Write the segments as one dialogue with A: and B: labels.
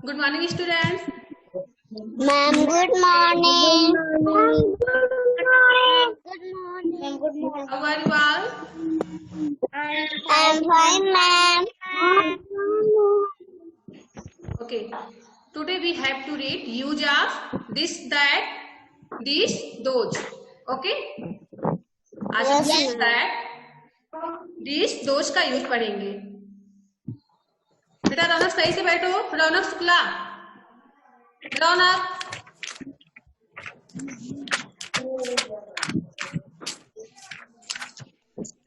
A: Good morning, students.
B: Ma'am, good morning.
C: Good morning.
B: Good morning.
A: How are you all?
B: I'm fine, ma'am.
A: Okay. Today we have to read use of this, that, this, those. Okay. आज हम this, that, this, those का use पढ़ेंगे। बेटा रौनक सही से बैठो। रौनक शुक्ला, रौनक।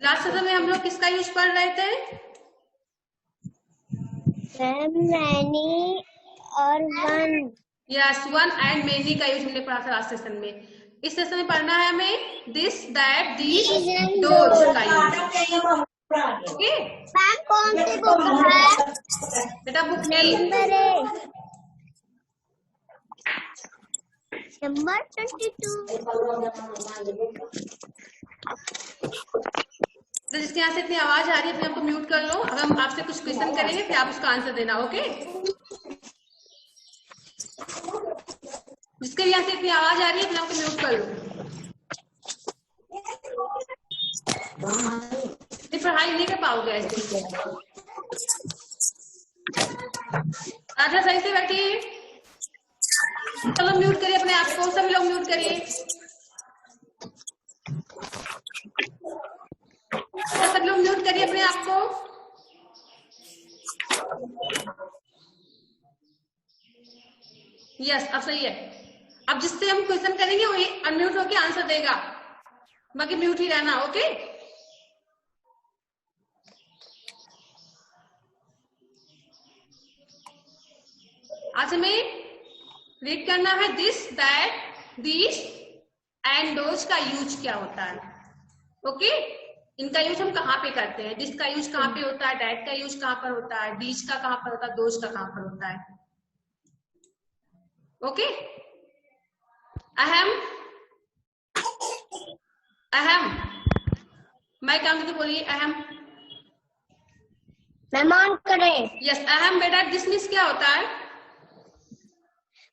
A: Last session में हम लोग किसका यूज पढ़ रहे थे?
B: Many और one.
A: Yes, one and many का यूज हमने पढ़ा था लास्ट सेशन में। इस सेशन में पढ़ना है हमें दिस, दैट, दीज, दोज का यूज। ओके
B: मैम कौन सी बुक है?
A: बेटा बुक में
B: नंबर 22.
A: तो जिसके यहाँ से इतनी आवाज आ रही है अपने आप को म्यूट कर लो। अगर हम आपसे कुछ क्वेश्चन करेंगे फिर आप उसका आंसर देना। ओके, जिसके यहाँ से इतनी आवाज आ रही है अपने आप को म्यूट कर लो। पढ़ाई नहीं कर पाओगे ऐसे। राजा सही से बैठिए। चलो म्यूट करिए अपने आप को, सभी लोग म्यूट करिए। सब लोग म्यूट करिए अपने आप को। यस, अब सही है। अब जिससे हम क्वेश्चन करेंगे वही अनम्यूट होके आंसर देगा, बाकी म्यूट ही रहना। ओके, आज हमें रीड करना है this, that, this and those का यूज क्या होता है। ओके, इनका यूज हम कहाँ पे करते हैं? दिस का यूज कहाँ पे होता है, दैट का यूज कहाँ पर होता है, दिस का कहाँ पर होता है, दोज का कहाँ पर होता है। ओके, अहम अहम मैं काम करके बोलिए अहम।
B: मैम ऑन करें।
A: यस, अहम। बेटा डिसमिस क्या होता है?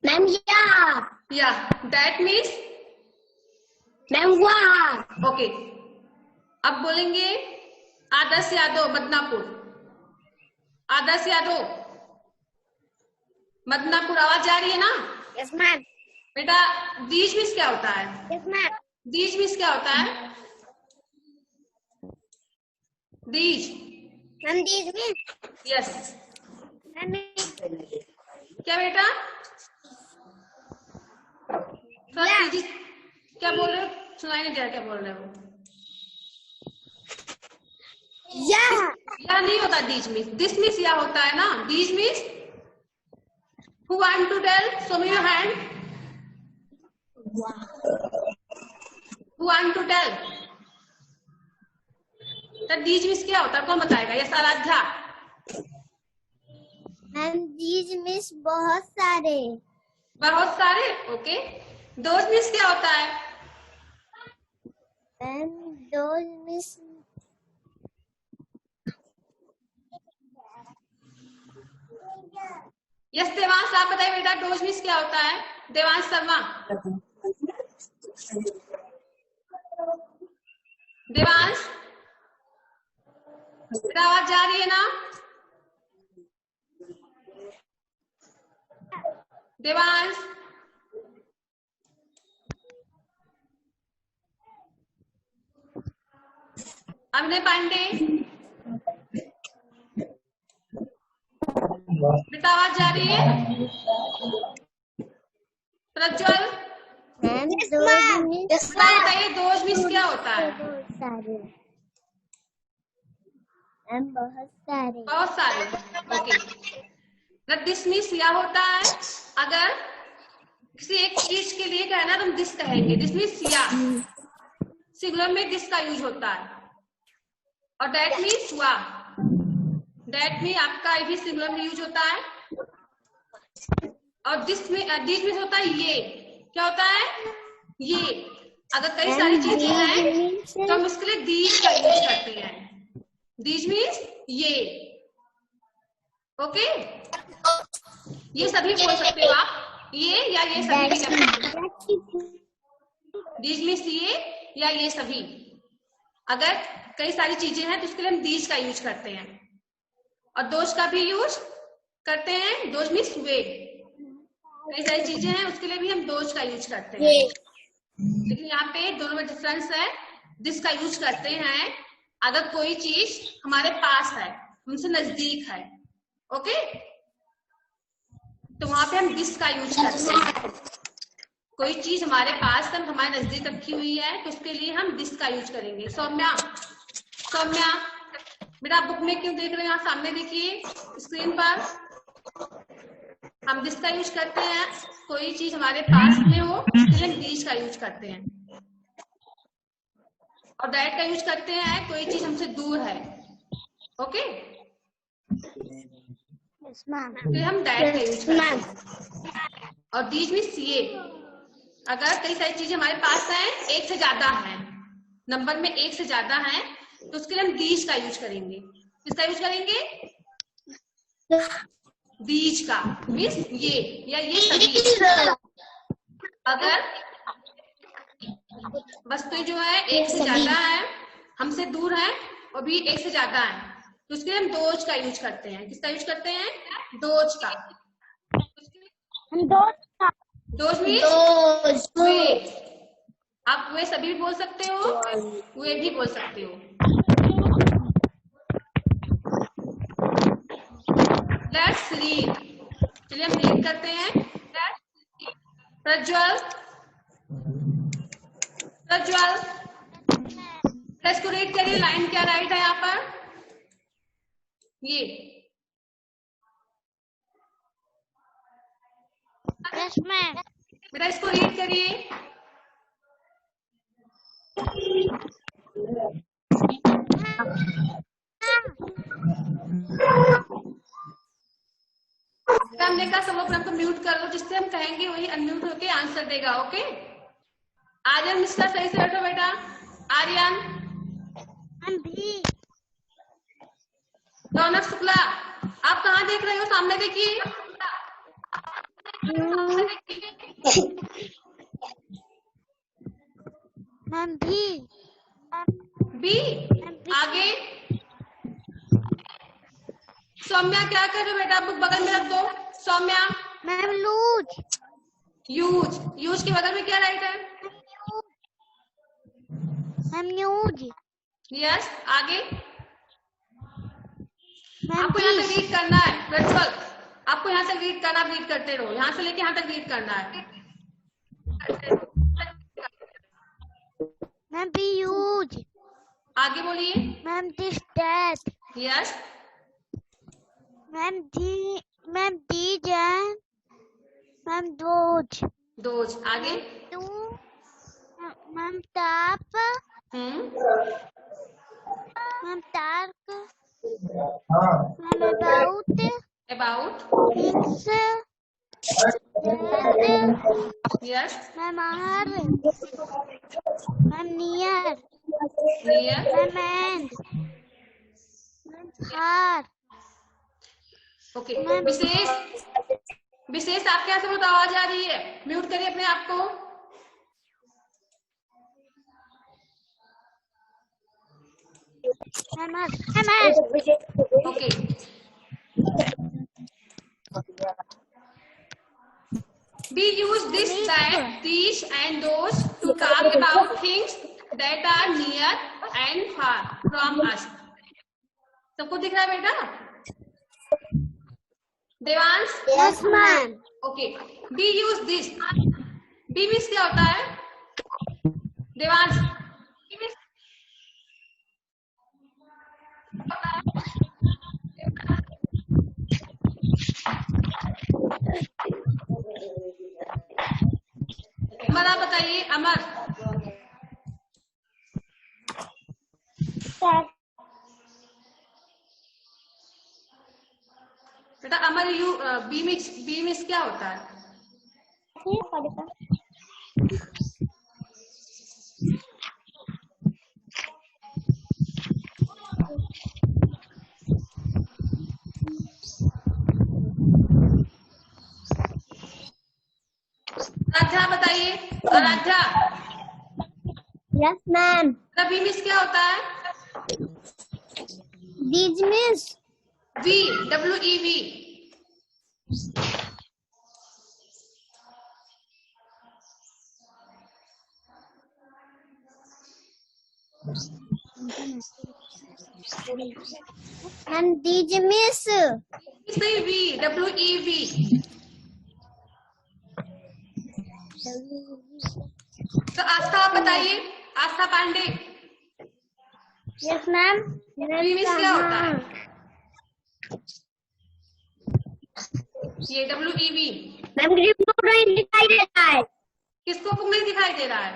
B: मैम
A: या दैट मीन्स
B: मैम वाह।
A: ओके, अब बोलेंगे आदर्श यादव बदनापुर। आदर्श यादव बदनापुर, आवाज जा रही है ना?
B: Yes ma'am.
A: बेटा दीज मीन्स क्या होता है?
B: Yes ma'am.
A: दीज मीन्स क्या होता है? These
B: ma'am these mean.
A: Yes,
B: ma'am
A: क्या बेटा? दीजिए, क्या बोल रहे हो? सुनाई नहीं दे रहा क्या बोल रहे हो? या नहीं होता दीज मीन्स, दिस मीन्स या होता है ना। These means who want to tell? show me your hand. who want to tell? तो दीज मीन्स क्या होता है, कौन बताएगा? Yes, Aaradhya.
B: Ma'am these means बहुत सारे।
A: बहुत सारे। ओके, दोज मीन्स क्या होता है?
B: Ma'am those means
A: yes, Devansh आप बताइए बेटा दोज मीन्स क्या होता है? देवांश शर्मा। देवांश, आवाज जा रही है ना? देवांश, अभिनय पांडे बेटा आवाज जा रही है? प्रज्वल बताइए दोज मीन्स क्या होता है?
B: बहुत सारे। मैम बहुत सारे।
A: बहुत सारे। ओके, दिस मीन्स या होता है। अगर किसी एक चीज के लिए कहना तो हम दिस कहेंगे, दिस मीन्स या। सिंगुलर में दिस का यूज होता है। और दैट मीन्स वा। दैट मीन आपका भी सिंगुलर में यूज होता है। और दिस मीन्स होता है ये। क्या होता है? ये। अगर कई सारी चीजें हैं तो हम उसके लिए दीज का यूज करते हैं। दीज मीन्स ये। ओके, ये सभी बोल सकते हो आप, ये या ये सभी भी कर सकते हो। दीज मीन्स ये या ये सभी। अगर कई सारी चीजें हैं तो उसके लिए हम दीज का यूज करते हैं, और दोज का भी यूज करते हैं। दोज मीन्स वे। कई सारी चीजें हैं उसके लिए भी हम दोज का यूज करते हैं, लेकिन यहाँ पे दोनों में डिफरेंस है। दिस का यूज करते हैं अगर कोई चीज हमारे पास है, हमसे नजदीक है, ओके, तो वहां पे हम दिस का यूज करते हैं। कोई चीज हमारे पास है, हमारे नजदीक रखी हुई है, तो उसके लिए हम दिस का यूज करेंगे। सौम्या, सौम्या बेटा बुक में क्यों देख रहे हैं? आप सामने देखिए स्क्रीन पर, हम दिस का यूज करते हैं कोई चीज हमारे पास में हो, उसके लिए हम दिस का यूज करते हैं। और दैट का यूज करते हैं कोई चीज हमसे दूर है, ओके, फिर हम दैट का यूज करते हैं। और दीज मीन्स ये, अगर कई सारी चीजें हमारे पास हैं, एक से ज्यादा है, नंबर में एक से ज्यादा है, तो उसके लिए हम दीज का यूज करेंगे। किसका यूज करेंगे? दीज का मीन्स ये या ये सभी। अगर वस्तुएं जो है एक से ज्यादा है, हमसे दूर है, और भी एक से ज्यादा है, तो उसके लिए हम दोज का यूज करते हैं। किसका यूज करते हैं? दोज का। दोज मीन्स वे। आप वे सभी बोल सकते हो, वे भी बोल सकते हो। Let's read. चलिए हम रीड करते हैं। प्रज्वल, प्रज्वल इसको रीड करिए। लाइन क्या राइट है यहाँ पर? ये बेटा इसको रीड करिए। हमने कहा सब लोग हमको म्यूट कर लो, जिससे हम कहेंगे वही अनम्यूट होके आंसर देगा, ओके। आर्यन मिश्रा सही से बैठो बेटा। आर्यन। रौनक शुक्ला, आप कहाँ देख रहे हो? सामने देखिए।
B: मैम भी।
A: बी। आगे सौम्या क्या कर रहे हो बेटा? बुक बगल में रख दो। Saumya.
B: Ma'am loose.
A: Use, use के बगल में क्या राइट है?
B: Ma'am news.
A: यस। आगे आपको यहाँ तक रीड करना है। प्रज्वल आपको यहाँ तक रीड करना, रीड करते रहो, यहाँ से लेके यहाँ तक रीड करना है।
B: मैम भी यूज।
A: आगे बोलिए।
B: Ma'am this that.
A: Yes.
B: Ma'am these and ma'am those.
A: Those. आगे
B: to ma'am top. Ma'am talk. Ma'am about.
A: About.
B: Things.
A: Yes.
B: Ma'am are. Ma'am near.
A: Near.
B: Ma'am and. Ma'am far.
A: Okay. Vishesh, Vishesh आपके यहाँ से बहुत आवाज आ रही है, म्यूट करिए अपने आप को। Okay. We use this, that, these and those to talk about things that are near and far from us. सबको दिख रहा है बेटा? Devansh?
B: Yes ma'am.
A: Okay. We use this. B means क्या होता है? देवांश? अमर आप बताइए। अमर। बेटा अमर यू बी मिक्स क्या होता है? Aaradhya,
B: Yes, ma'am.
A: वी मीन्स क्या होता है?
B: These means
A: वी, WEV।
B: and these means
A: नहीं, वी, WEV। तो आस्था आप बताइए, आस्था पांडे,
B: Yes, ma'am.
A: वी मीन्स क्या होता है? ये WEV
B: मैम रिपोर्ट नहीं दिखाई देता है।
A: किसको बुक नहीं दिखाई दे रहा है?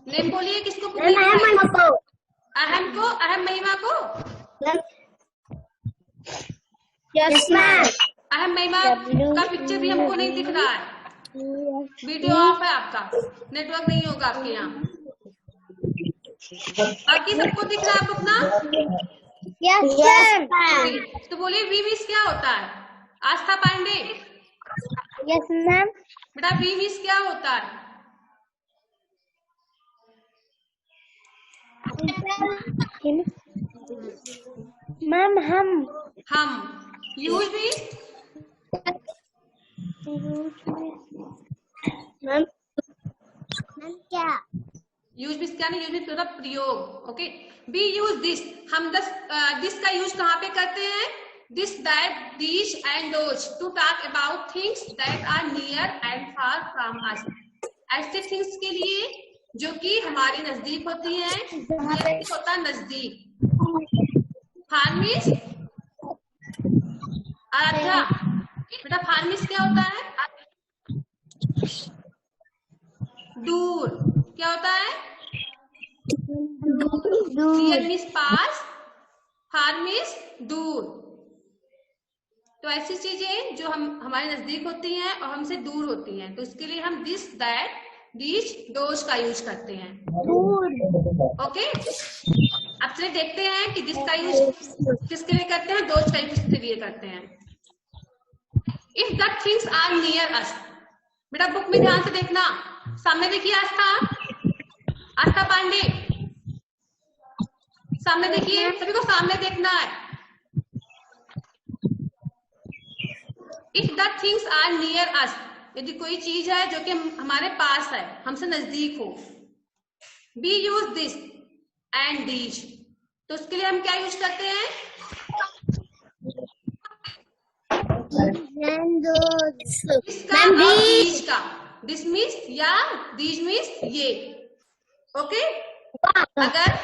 A: नेम बोलिए, किसको बुक नहीं दिखाई? अहम को, अहम महिमा को।
B: Yes ma'am.
A: अहम महिमा का पिक्चर भी हमको नहीं दिख रहा है। वीडियो ऑफ है आपका, नेटवर्क नहीं होगा आपके यहाँ। बाकी सबको दिख रहा है आपको अपना?
B: Yes ma'am.
A: तो बोलिए वी मीन्स क्या होता है? Aastha Pandey,
B: yes ma'am.
A: बेटा वी मीन्स क्या होता है?
B: मैम
A: हम। Use means?
B: मैम क्या?
A: यूज मीन्स क्या नहीं, यूज मीन्स मतलब प्रयोग। ओके, वी यूज दिस, हम दिस का यूज कहाँ पे करते हैं? This, that, these and those to talk about things that are near and far from us. ऐसे थिंग्स के लिए जो कि हमारे नजदीक होती हैं, होता नजदीक। फार मीन्स? आराध्या, बेटा फार मीन्स क्या होता है? दूर। क्या होता है? नियर मीन्स पास, फार मीन्स दूर। तो ऐसी चीजें जो हमारे नजदीक होती हैं और हमसे दूर होती हैं, तो इसके लिए हम दिस, दैट, दीज, दोज का यूज करते हैं। ओके, अब चलिए देखते हैं कि दिस का यूज किसके लिए करते हैं, दोज का यूज किसके लिए करते हैं। If the things are near us, बेटा बुक में ध्यान से देखना, सामने देखिए आस्था, आस्था पांडे, सामने देखिए, सभी को सामने देखना है। If the things are near us, यदि कोई चीज है जो कि हमारे पास है, हमसे नजदीक हो। We use this and these, तो उसके लिए हम क्या यूज करते हैं? इसका और दीज का। दिस मीन्स या, दीज मीन्स ये। ओके, अगर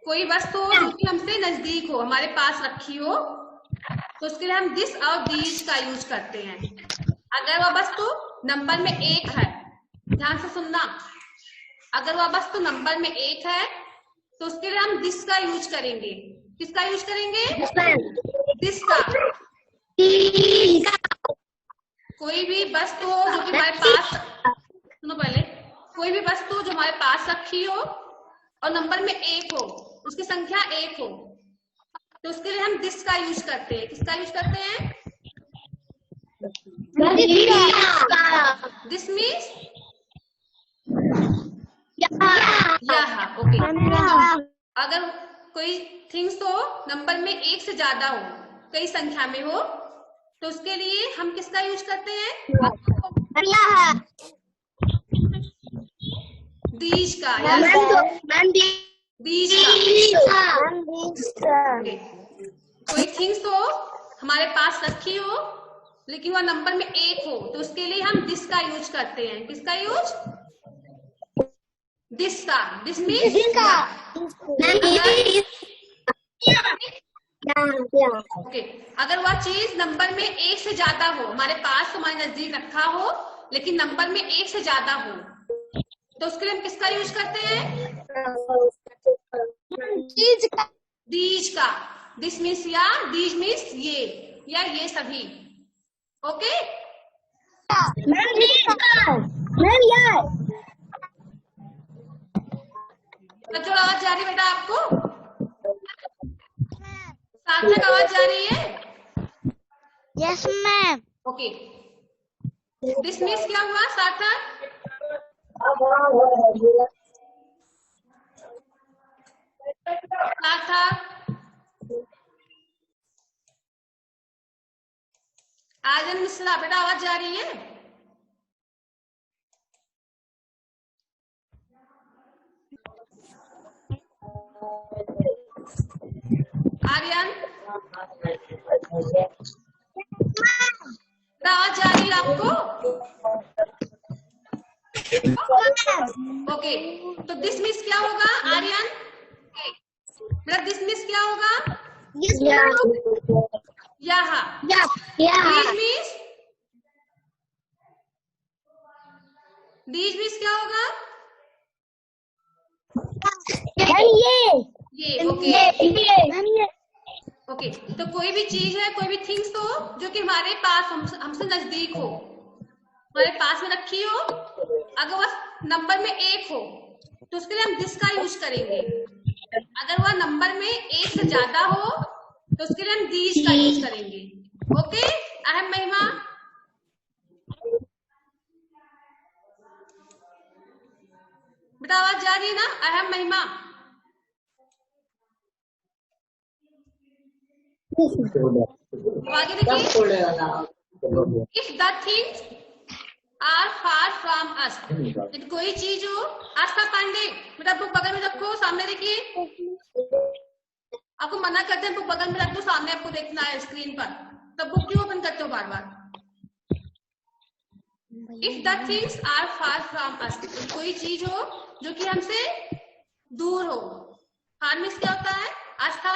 A: कोई वस्तु हो जो कि हमसे नजदीक हो, हमारे पास रखी हो, तो उसके लिए हम दिस और दीज का यूज करते हैं। अगर वह वस्तु नंबर में 1 है, ध्यान से सुनना, अगर वह वस्तु नंबर में 1 है तो उसके लिए हम दिस का यूज करेंगे। किसका यूज करेंगे? दिस का। कोई भी वस्तु हो जो कि हमारे पास, सुनो पहले, कोई भी वस्तु जो हमारे पास रखी हो और नंबर में 1 हो, उसकी संख्या 1 हो, तो उसके लिए हम दिस का यूज करते हैं। किसका यूज करते हैं? दिस मीन्स यह। ओके, अगर कोई थिंग्स हो नंबर में 1 से ज्यादा हो, कई संख्या में हो, तो उसके लिए हम किसका यूज करते हैं? दीज का, दीज का। Okay. कोई थिंग्स हो हमारे पास रखी हो लेकिन वह नंबर में 1 हो, तो उसके लिए हम दिस का यूज करते हैं। किसका यूज? दिस का। दिस मीन्स ओके, अगर वह चीज नंबर में 1 से ज्यादा हो, हमारे पास, हमारे नजदीक रखा हो, लेकिन नंबर में 1 से ज्यादा हो, तो उसके लिए हम किसका यूज करते हैं? दीज का। दिस मीन्स या, दीज मीन्स ये, या ये सभी। ओके, बच्चों आवाज जा रही बेटा आपको? सार्थक आवाज जा रही है?
B: Yes ma'am.
A: ओके, डिसमिस क्या हुआ सार्थक? सार्थक, आर्यन मिश्रा, बेटा आवाज जा रही है? आर्यन, आवाज जा रही है आपको? ओके, तो डिसमिस क्या होगा आर्यन? मेरा डिसमिस क्या होगा? यहाँ। डिसमिस, डिसमिस क्या होगा? ये। ओके, तो कोई भी चीज है, कोई भी थिंग्स हो जो कि हमारे पास हमसे नजदीक हो, हमारे पास में रखी हो, अगर वह नंबर में 1 हो तो उसके लिए हम दिस का यूज करेंगे। अगर वह नंबर में 1 से ज्यादा हो तो उसके लिए हम दीज का यूज करेंगे। ओके, अहम महिमा, बेटा आवाज जा रही है ना? अहम महिमा, आगे देखिए, if the things are far from us, यदि कोई चीज हो। आस्था पांडे, बेटा बुक बगल में रखो, सामने देखिए। आपको मना करते हैं बुक बगल में रख दो, सामने आपको देखना है स्क्रीन पर, तब बुक क्यों ओपन करते हो बार बार? If the things are far from us, कोई चीज हो जो कि हमसे दूर हो। फार मीन्स क्या होता है आस्था?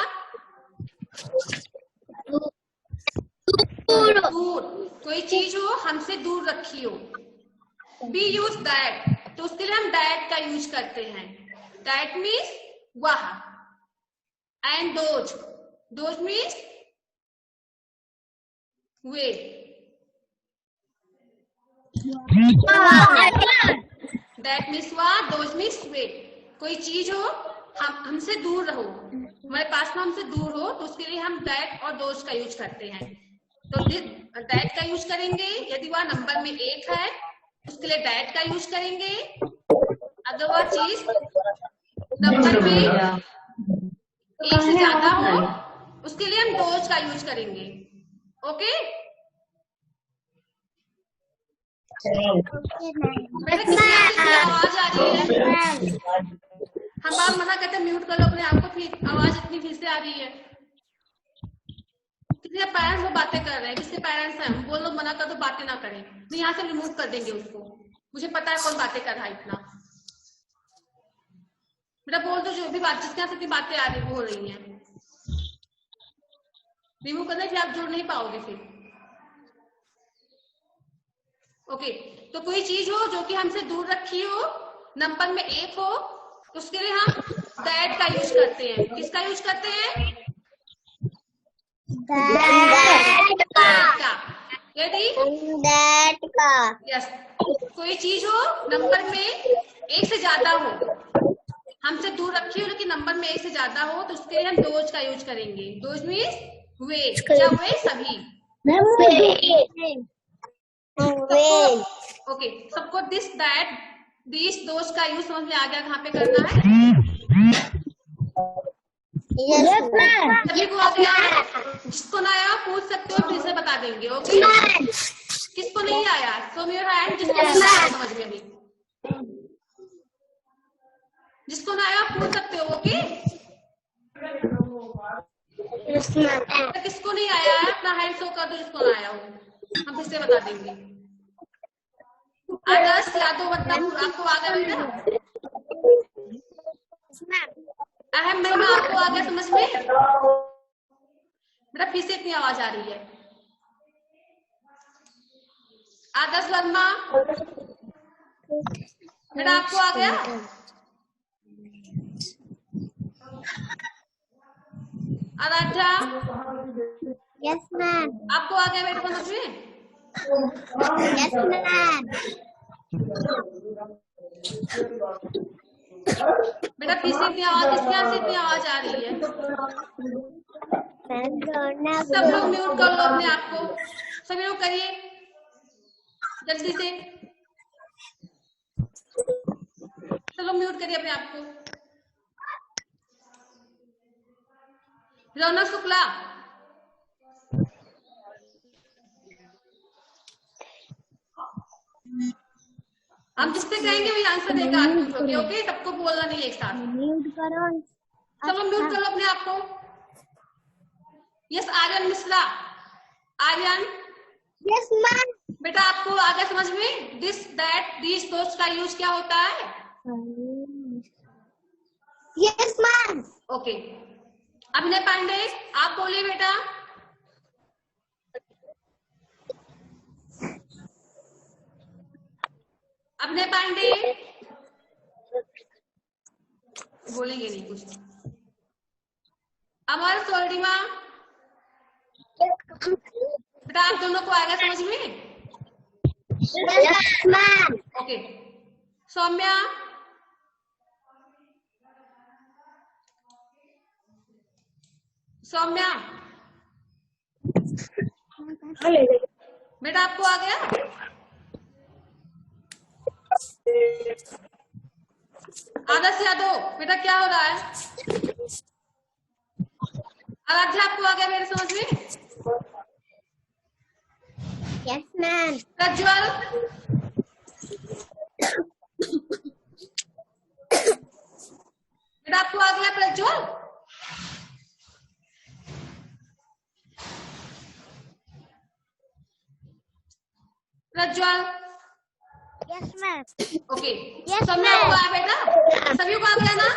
A: दूर। कोई चीज हो हमसे दूर रखी हो। बी यूज दैट, तो उसके लिए हम दैट का यूज करते हैं। दैट मीन्स वह। And those, those means way. That means वह, दोज मीन्स वे। कोई चीज हो हमसे दूर रहो, हमारे पास में हमसे दूर हो, तो उसके लिए हम दैट और दोज का यूज करते हैं। तो दैट का यूज करेंगे यदि वह नंबर में 1 है, उसके लिए दैट का यूज करेंगे। अगर वह चीज नंबर में 1 से ज्यादा हो, उसके लिए हम दोज का यूज करेंगे। ओके, आवाज आ रही है? हम आप मना करते म्यूट कर लो अपने आप को, फिर आवाज इतनी फिर से आ रही है। किसी पेरेंट्स वो बातें कर रहे हैं, किसके पेरेंट्स हैं, वो लोग मना कर दो, बातें ना करें, तो यहाँ से रिमूव कर देंगे उसको। मुझे पता है कौन बातें कर रहा है इतना। बेटा बोल दो, जो भी बात जिसके यहाँ से बातें आ रही वो हो रही है, रिमूव करने फिर आप जुड़ नहीं पाओगे फिर। ओके, तो कोई चीज हो जो कि हमसे दूर रखी हो, नंबर में 1 हो, उसके लिए हम दैट का यूज करते हैं। किसका यूज करते हैं? दैट का। यदि
B: दैट का।
A: यस, कोई चीज हो नंबर में 1 से ज्यादा हो, हमसे दूर रखी हो लेकिन नंबर में 1 से ज्यादा हो, तो उसके लिए हम दोज का यूज करेंगे। दोज मीन्स वे, क्या वे? सभी। ओके, सबको दिस दैट दिस दोज का यूज समझ में आ गया कहाँ पे करना है? सभी को आ गया? जिसको ना आया पूछ सकते हो, फिर से बता देंगे। ओके, किसको नहीं आया? सो योर हैंड, जिसको नहीं आया समझ में अभी, जिसको ना आया पूछ सकते हो। ओके, किसको नहीं आया है अपना हैंड शो कर दो, जिसको ना आया हो, हम फिर से बता देंगे। आदर्श यादव बताऊं आपको आ गया बेटा? अहम महिमा आपको आ गया समझ में? बेटा फिर से इतनी आवाज आ रही है। आदर्श वर्मा, बेटा आपको आ गया? Aaradhya,
B: yes ma'am.
A: आपको आ गया बेटा समझ में?
B: Yes ma'am.
A: बेटा फिर से इतनी आवाज, किसके यहाँ से इतनी आवाज आ रही है? सब लोग म्यूट कर लो अपने आप को, सभी लोग करिए। जल्दी से। चलो म्यूट करिए अपने आप को। रौनक शुक्ला, हम जिससे कहेंगे वही आंसर देगा। आप पूछोगे, ओके? सबको बोलना नहीं एक साथ।
B: म्यूट करो।
A: चलो म्यूट कर लो अपने आप को। Yes Aryan Mishra. Aryan,
B: yes ma'am.
A: बेटा आपको आ गया समझ में? दिस, दैट, दीज, दोस्त का यूज क्या होता है?
B: Yes ma'am.
A: ओके। अभिनय पांडे, आप बोलिए बेटा। अभिनय पांडे बोलेंगे नहीं कुछ। अमर सोल्डिमा, बेटा आप दोनों को आएगा समझ में?
B: Yes ma'am.
A: Okay. Saumya, Saumya बेटा आपको आ गया? आदर्श यादव, बेटा क्या हो रहा है? आराध्या आपको आ गया मेरे समझ में?
B: Yes ma'am.
A: प्रज्वल, बेटा आपको आ गया Prajwal? Prajwal,
B: yes ma'am.
A: Okay.
B: Yes,
A: Saumya
B: ma'am.
A: को आया बेटा? सभी को आ गया ना?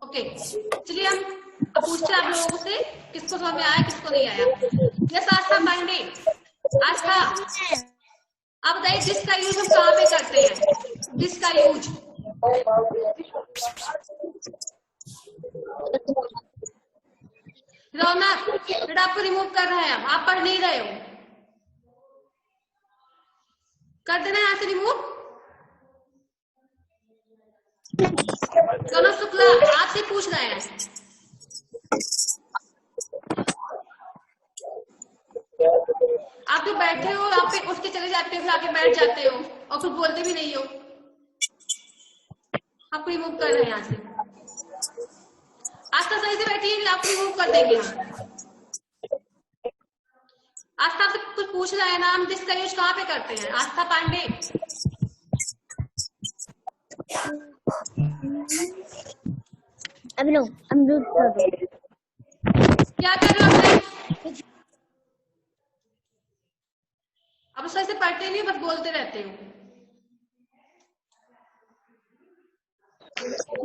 A: ओके, चलिए हम अब पूछते हैं आप लोगों से किसको समझ में आया किसको नहीं आया। यस आस्था पांडे, आस्था आप बताइए दिस का यूज हम कहाँ पे करते हैं? दिस का यूज रौनक, बेटा आपको रिमूव कर रहे हैं हम, आप पढ़ नहीं रहे हो, कर देना यहाँ से रिमूव। रौनक शुक्ला आपसे पूछ रहे हैं। आप जो बैठे हो आप पे उठ के चले जाते हो, फिर आके बैठ जाते हो और कुछ बोलते भी नहीं हो। आपको रिमूव कर रहे हैं यहाँ से। आस्था सही से बैठिए, आपको रिमूव कर देंगे हम। आस्था आपसे कुछ पूछ रहे हैं ना, हम दिस का यूज कहाँ पे करते हैं? आस्था पांडे,
B: अभी लो, अमरूद कर दो।
A: क्या कर रहे हो अपने? अब सही से पढ़ते नहीं, बस बोलते रहते हो।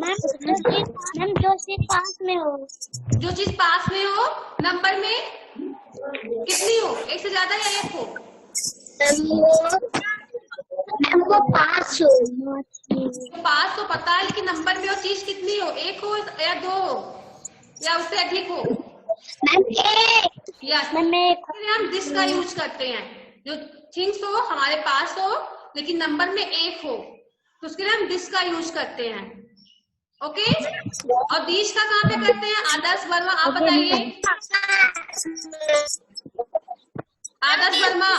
B: मैम जो चीज पास में हो,
A: जो चीज पास में हो नंबर में कितनी हो, एक से ज्यादा या एक हो?
B: मैम वो पास हो।
A: तो पास तो पता है, लेकिन नंबर में वो चीज कितनी हो, एक हो या दो हो या उससे अधिक हो?
B: मैम एक।
A: यस, हम दिस का यूज करते हैं। जो थिंग्स हो हमारे पास हो लेकिन नंबर में एक हो तो उसके लिए हम दिस का यूज करते हैं। ओके, और दीज का कहाँ पे करते हैं? आदर्श वर्मा आप बताइए। आदर्श वर्मा,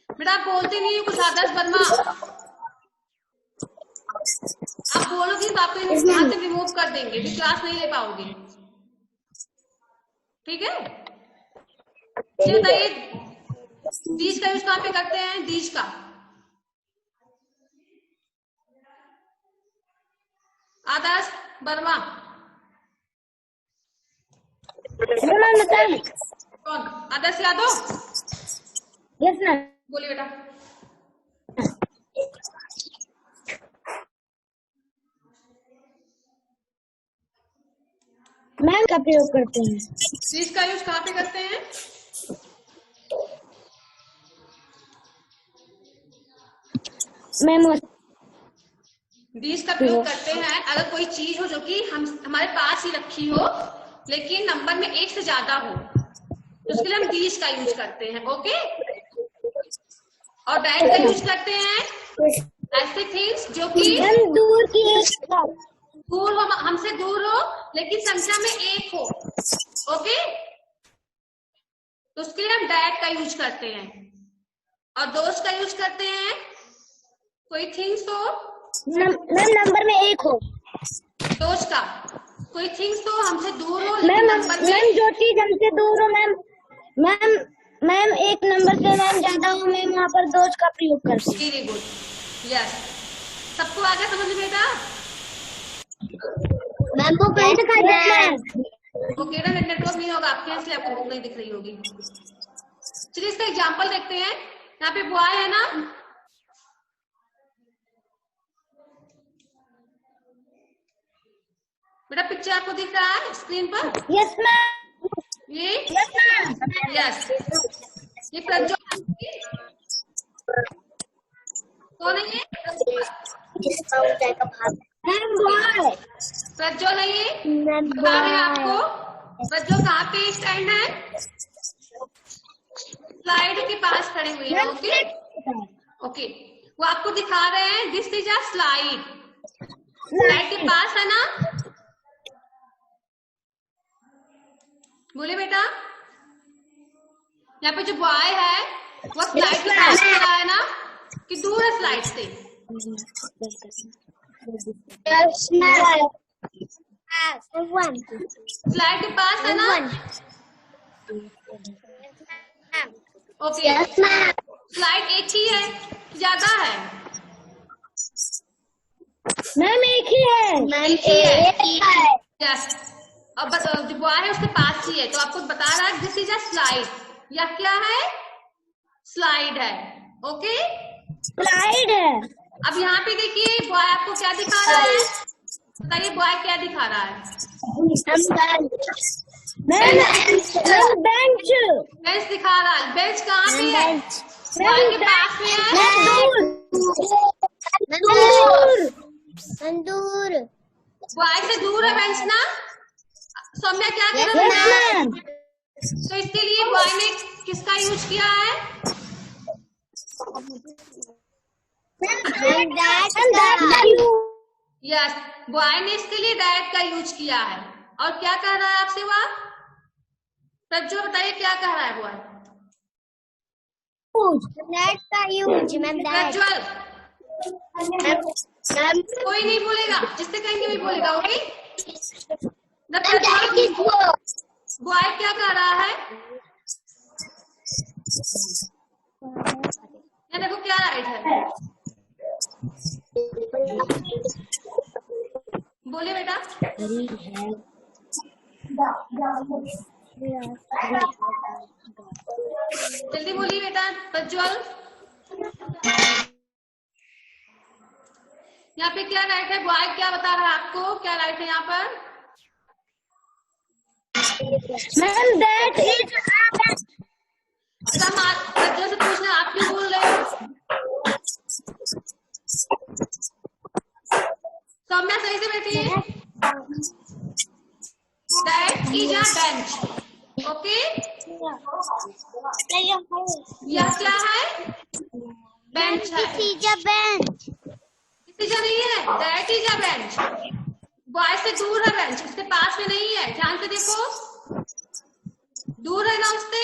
A: बेटा आप बोलते नहीं हो कुछ। आदर्श वर्मा आप बोलोगे तो आपको यहाँ से रिमूव कर देंगे, फिर क्लास नहीं ले पाओगे। ठीक है, ये बताइए दीज का यूज कहाँ पे करते हैं? दीज का आदर्श वर्मा कौन? आदर्श यादव,
B: यस मैम।
A: बोलिए बेटा।
B: मैम का प्रयोग करते हैं।
A: दीज का यूज कहाँ पे करते हैं?
B: मैम
A: दीज का प्रयोग करते हैं अगर कोई चीज हो जो कि हमारे पास ही रखी हो लेकिन नंबर में एक से ज्यादा हो तो उसके लिए हम दीज का यूज करते हैं। ओके, और दैट का यूज करते हैं ऐसे थिंग्स जो कि
B: दूर की
A: दूर हो, हमसे दूर हो लेकिन संख्या में एक हो। ओके, तो उसके लिए हम डैट का यूज करते हैं। और दोस्त का यूज करते हैं कोई थिंग्स हो,
B: मैम नंबर में 1 हो।
A: दोस्त का कोई थिंग्स हो हमसे दूर हो,
B: मैम
A: लेकिन नंबर
B: मैम
A: में
B: जो चीज हमसे दूर हो मैम मैम मैम एक नंबर से मैम ज्यादा हो मैम वहाँ पर दोस्त का प्रयोग करते हैं।
A: Very good, yes. सबको आ गया समझ में बेटा?
B: मैम वो कहीं दिखाई दे रहा है।
A: ओके ना, नेटवर्क नहीं होगा आपके, इसलिए आपको बुक नहीं दिख रही होगी। चलिए इसका एग्जांपल देखते हैं। यहाँ पे बॉय है ना, बेटा पिक्चर आपको दिख रहा है स्क्रीन पर?
B: Yes ma'am.
A: ये
B: यस मैम।
A: यस, ये प्रज्वल कौन है? ये
B: मैम बॉय।
A: प्रज्वल है ये,
B: मैम
A: बता रहे हैं आपको। प्रज्वल कहाँ पे स्टैंड है? स्लाइड के पास खड़े हुए हैं। ओके ओके, वो आपको दिखा रहे हैं this is a slide. Slide के पास है ना, बोले बेटा। यहाँ पे जो बॉय है वो स्लाइड के पास खड़ा है ना, कि दूर है स्लाइड से? स्लाइड के पास है ना? ओके, स्लाइड एक ही है, ज्यादा है?
B: मैम एक ही है।
A: एक ही है, यस। अब जो बॉय है उसके पास ही है, तो आपको बता रहा है दिस इज अ स्लाइड, या क्या है? स्लाइड है। ओके,
B: स्लाइड है।
A: अब यहाँ पे देखिए बॉय आपको क्या दिखा रहा है? बताइए बॉय क्या दिखा रहा है?
B: Ma'am bench.
A: बेंच दिखा रहा है। बेंच कहाँ पे है? बॉय के पास में है?
B: दूर।
A: बॉय से दूर है बेंच ना? सौम्या क्या कर रहा है?
B: मैम
A: तो इसके लिए बॉय ने किसका यूज किया है? यस, बॉय ने इसके लिए दैट का यूज किया है। और क्या कह रहा है आपसे वह? प्रज्वल बताइए क्या कह रहा है बॉय?
B: दैट का यूज मैम।
A: प्रज्वल कोई नहीं बोलेगा, जिससे कहेंगे वही बोलेगा। ओके, बॉय क्या कह रहा है? ये देखो क्या राइट है, बोले बेटा। जल्दी बोलिए बेटा प्रज्वल। यहाँ पे क्या राइट है? बॉय क्या बता रहा है आपको? क्या राइट है यहाँ पर?
B: मैम दैट इज
A: प्रज्वल से पूछना, आप क्यों बोल रहे हो? सौम्या सही से बैठिए। That is a bench. Okay, यह क्या है? बेंच है। इसीजा नहीं है, that is a bench. Boy से दूर है बेंच, उसके पास में नहीं है। ध्यान से देखो, दूर है ना उससे।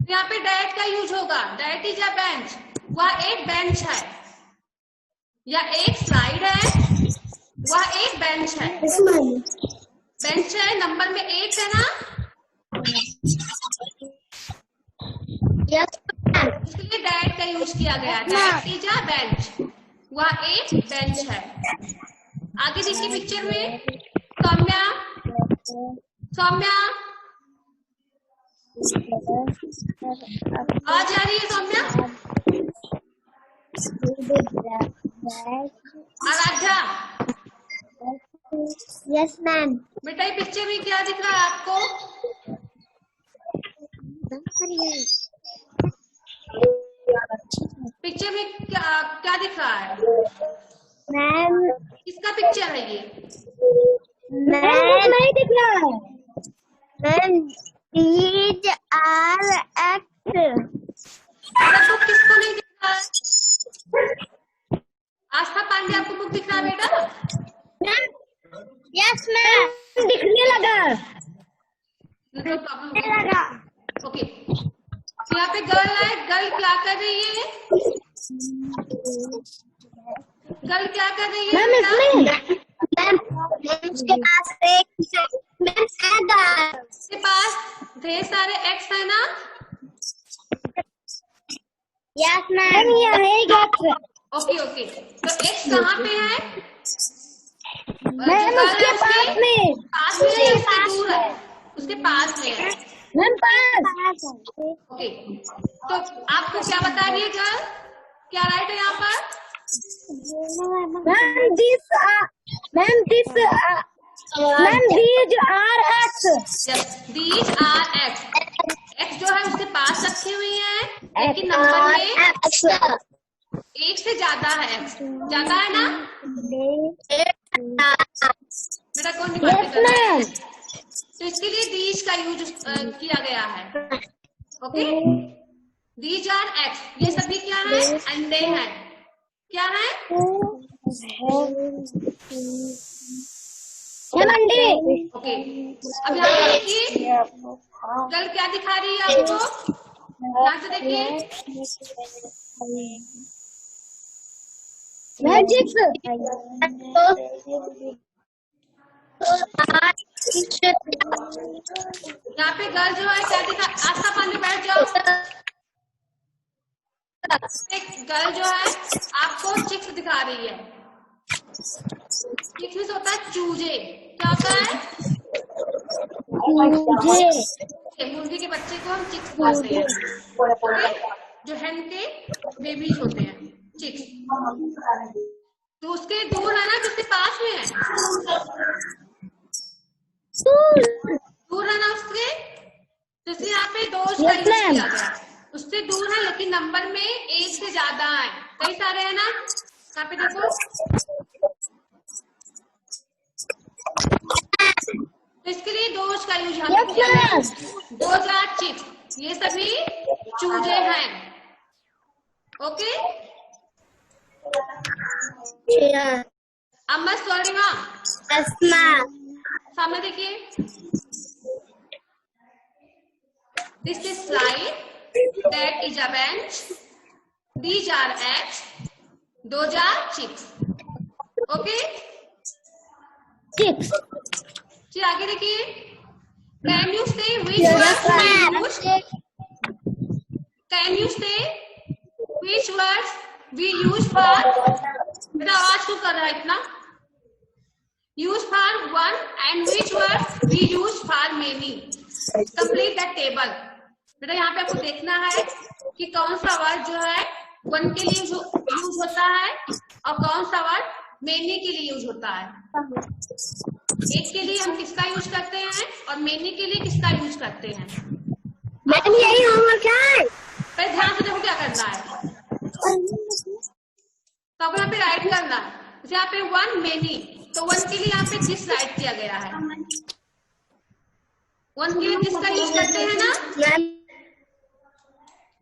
A: यहाँ पे दैट का यूज होगा। दैट इज अ बेंच, वह एक बेंच है, या एक स्लाइड है, वह एक बेंच है। बेंच है, नंबर में 1 है ना, इसलिए दैट का यूज किया गया। दैट इज अ बेंच, वह एक बेंच है। आगे देखिए पिक्चर में, सौम्या सौम्या आ जा रही है सौम्या? Aaradhya,
B: yes ma'am.
A: बेटा ये पिक्चर में क्या दिख रहा है आपको? पिक्चर में क्या क्या दिख रहा है?
B: मैम
A: किसका पिक्चर है ये?
B: मैम नहीं दिख रहा है। Ma'am these are acts।
A: Book किसको नहीं दिख रहा है? आस्था पांडे आपको बुक दिख रहा है बेटा?
B: मैम यस मैम दिखने लगा।
A: कोई प्रॉब्लम? ओके, तो यहाँ पे गर्ल है, गर्ल क्या कर रही है? गर्ल क्या कर रही है?
B: मैम इसमें उसके पास
A: उसके पास ढेर सारे एक्स है ना?
B: यस मैम, ये है एक्स।
A: ओके ओके, तो एक्स कहाँ पे है?
B: मैम उसके पास में,
A: पास में है, उससे दूर है? उसके पास में है।
B: मैम पास।
A: ओके, तो आपको क्या बता रही है गर्ल? क्या राइट है यहाँ पर?
B: Ma'am these are x।
A: Yes, these are x. X जो है उसके पास रखे हुए हैं, लेकिन नंबर में एक से ज्यादा है। एक्स ज्यादा है ना बेटा? कौन सी बात कर रहा है? तो इसके लिए दीज का यूज किया गया है। ओके, दीज आर एक्स, ये सभी क्या है? अंडे हैं। क्या है?
B: अंडे।
A: ओके, अब यहाँ पे देखिए गर्ल क्या दिखा रही है आपको, यहाँ से देखिए।
B: मैजिक।
A: यहाँ पे गर्ल जो है क्या दिखा? आस्था पानी बैठ जाओ। एक गर्ल जो है आपको चिक्स दिखा रही है। चिक्स होता है चूजे। क्या होता है? मुर्गी के बच्चे को हम चिक्स बोलते हैं, जो hen के बेबीज होते हैं, चिक्स। तो उसके दूर है ना, किसके पास में है? दूर है ना उसके, जैसे यहाँ पे दोष का यूज किया गया, उससे दूर है लेकिन नंबर में एक से ज्यादा है। कई सारे है ना, यहाँ पे देखो। तो इसके लिए दोष का यूज यहाँ पे किया गया। दोज आर चिक्स, ये सभी चूजे हैं। ओके, अम्मा स्वर्णिमा सामने देखिए। This is slide, that is a bench, these are eggs, those are chicks. Okay,
B: chicks.
A: फिर आगे देखिए। Can you say which words we use? Can you say which words we use for? मेरा आवाज क्यों कर रहा है इतना? Use for one and which words we use for many? Complete that table. बेटा यहाँ पे आपको देखना है कि कौन सा वर्ड जो है वन के लिए यूज होता है और कौन सा वर्ड मेनी के लिए यूज होता है। एक के लिए हम किसका यूज करते हैं और मेनी के लिए किसका यूज करते हैं।
B: मैम यही होमवर्क है।
A: पहले ध्यान से देखो क्या करना है। तो अब यहाँ पे राइट करना है। जैसे यहाँ पे वन मेनी, तो वन के लिए यहाँ पे दिस राइट किया गया है। वन के लिए किसका यूज करते हैं ना?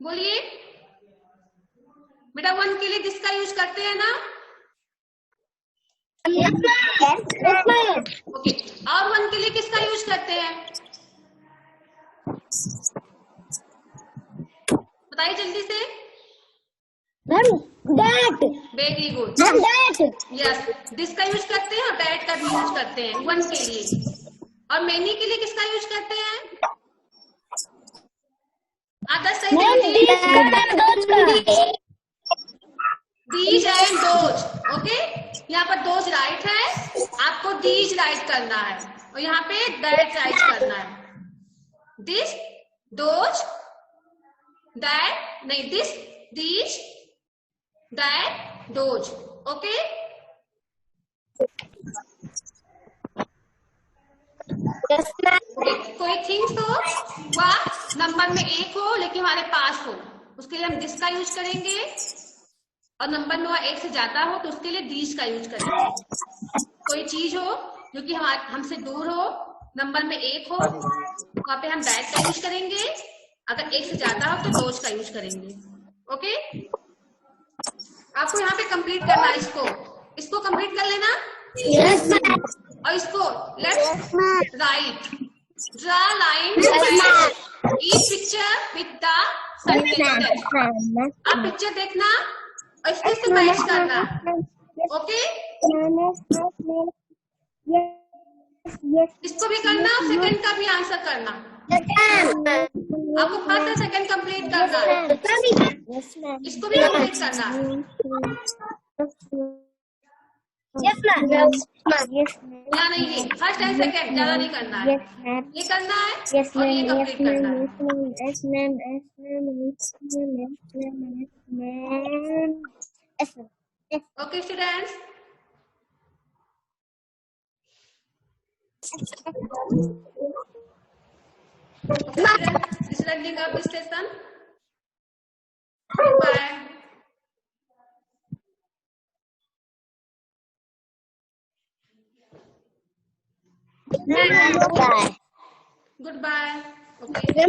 A: बोलिए बेटा, वन के लिए किसका यूज करते हैं ना? ओके, और वन के लिए किसका यूज करते हैं? बताइए जल्दी से।
B: That.
A: Very good,
B: that.
A: Yes, this का यूज करते हैं और दैट का भी यूज करते हैं वन के लिए। और मेनी के लिए किसका यूज करते हैं? आदर्श सही दीज एंड दोज। ओके, यहाँ पर दोज राइट है, आपको दीज राइट करना है और यहाँ पे दैट राइट करना है। दिस, दोज, दैट नहीं, this, these, that, those. Okay, कोई थिंग्स हो वह नंबर में एक हो लेकिन हमारे पास हो, उसके लिए हम दिस का यूज करेंगे। और नंबर में वह एक से ज्यादा हो तो उसके लिए दीज का यूज करेंगे। कोई चीज हो जो कि हमसे दूर हो, नंबर में एक हो, वहां पे हम दैट का यूज करेंगे। अगर एक से ज्यादा हो तो दोज का यूज करेंगे। ओके, आपको यहाँ पे कंप्लीट करना है। इसको कंप्लीट कर लेना। और इसको left right Draw line to match each picture with the sentence. आप पिक्चर देखना और इसके से मैच करना. ओके? इसको भी करना और सेकंड का भी आंसर करना. आपको फर्स्ट और सेकंड कंप्लीट करना है. इसको भी कंप्लीट करना है. या नहीं, ये फर्स्ट एंड सेकंड ज्यादा नहीं करना है. ये करना है और ये कंप्लीट करना है. Okay students. Is ending up this lesson. Bye. Goodbye. Okay.